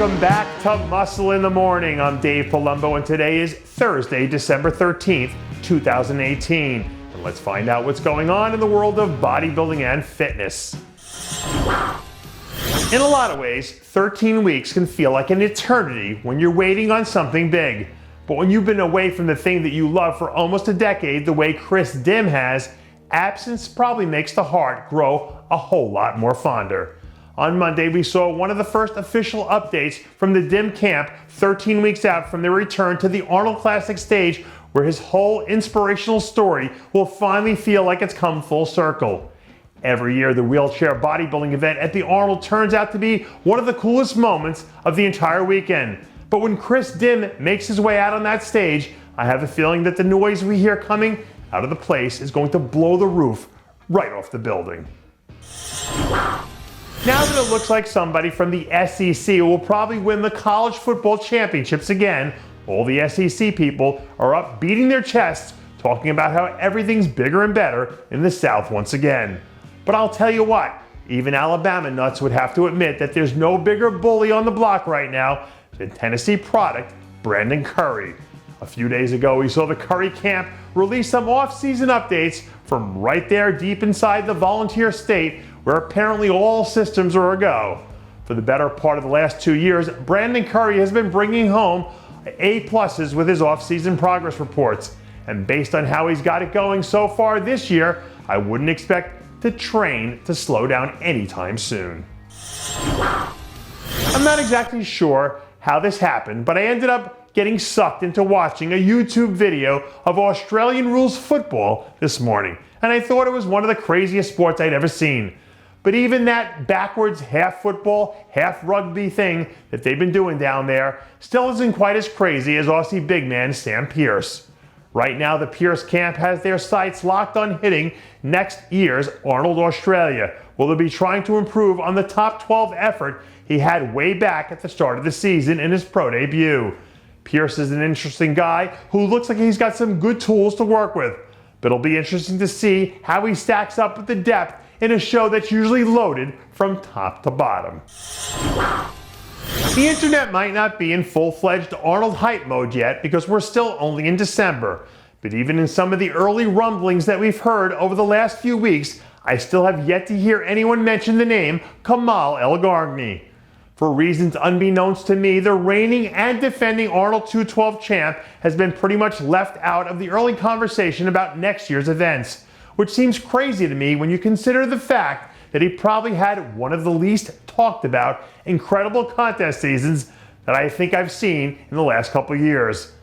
Welcome back to Muscle in the Morning. I'm Dave Palumbo, and today is Thursday, December 13th, 2018. And let's find out what's going on in the world of bodybuilding and fitness. In a lot of ways, 13 weeks can feel like an eternity when you're waiting on something big. But when you've been away from the thing that you love for almost a decade, the way Kris Dim has, absence probably makes the heart grow a whole lot more fonder. On Monday, we saw one of the first official updates from the Dim camp 13 weeks out from their return to the Arnold Classic stage, where his whole inspirational story will finally feel like it's come full circle. Every year, the wheelchair bodybuilding event at the Arnold turns out to be one of the coolest moments of the entire weekend. But when Kris Dim makes his way out on that stage, I have a feeling that the noise we hear coming out of the place is going to blow the roof right off the building. Now that it looks like somebody from the SEC will probably win the college football championships again, all the SEC people are up beating their chests, talking about how everything's bigger and better in the South once again. But I'll tell you what, even Alabama nuts would have to admit that there's no bigger bully on the block right now than Tennessee product Brandon Curry. A few days ago, we saw the Curry camp release some off-season updates from right there deep inside the Volunteer State, where apparently all systems are a-go. For the better part of the last 2 years, Brandon Curry has been bringing home A+ with his off-season progress reports. And based on how he's got it going so far this year, I wouldn't expect the train to slow down anytime soon. I'm not exactly sure how this happened, but I ended up getting sucked into watching a YouTube video of Australian rules football this morning, and I thought it was one of the craziest sports I'd ever seen. But even that backwards half football, half rugby thing that they've been doing down there still isn't quite as crazy as Aussie big man Sam Pearce. Right now, the Pearce camp has their sights locked on hitting next year's Arnold Australia, where they'll be trying to improve on the top 12 effort he had way back at the start of the season in his pro debut. Pearce is an interesting guy who looks like he's got some good tools to work with, but it'll be interesting to see how he stacks up with the depth in a show that's usually loaded from top to bottom. The internet might not be in full-fledged Arnold hype mode yet because we're still only in December, but even in some of the early rumblings that we've heard over the last few weeks, I still have yet to hear anyone mention the name Kamal Elgargni. For reasons unbeknownst to me, the reigning and defending Arnold 212 champ has been pretty much left out of the early conversation about next year's events, which seems crazy to me when you consider the fact that he probably had one of the least talked about incredible contest seasons that I think I've seen in the last couple of years.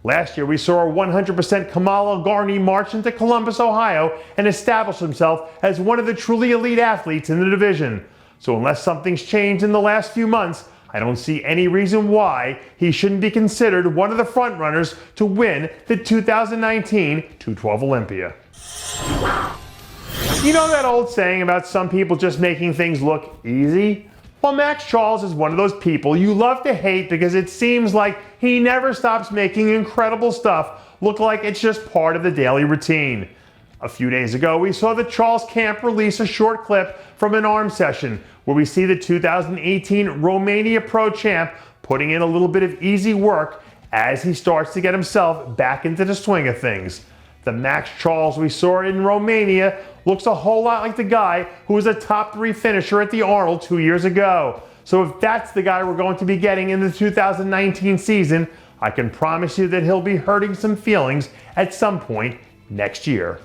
Last year we saw a 100% Kamal Elgargni march into Columbus, Ohio and establish himself as one of the truly elite athletes in the division. So unless something's changed in the last few months, I don't see any reason why he shouldn't be considered one of the frontrunners to win the 2019 212 Olympia. You know that old saying about some people just making things look easy? Well, Maxx Charles is one of those people you love to hate because it seems like he never stops making incredible stuff look like it's just part of the daily routine. A few days ago, we saw the Charles camp release a short clip from an arm session where we see the 2018 Romania Pro champ putting in a little bit of easy work as he starts to get himself back into the swing of things. The Maxx Charles we saw in Romania looks a whole lot like the guy who was a top 3 finisher at the Arnold 2 years ago. So if that's the guy we're going to be getting in the 2019 season, I can promise you that he'll be hurting some feelings at some point next year.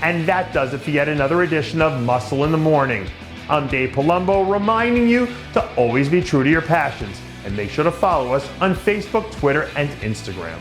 And that does it for yet another edition of Muscle in the Morning. I'm Dave Palumbo, reminding you to always be true to your passions and make sure to follow us on Facebook, Twitter, and Instagram.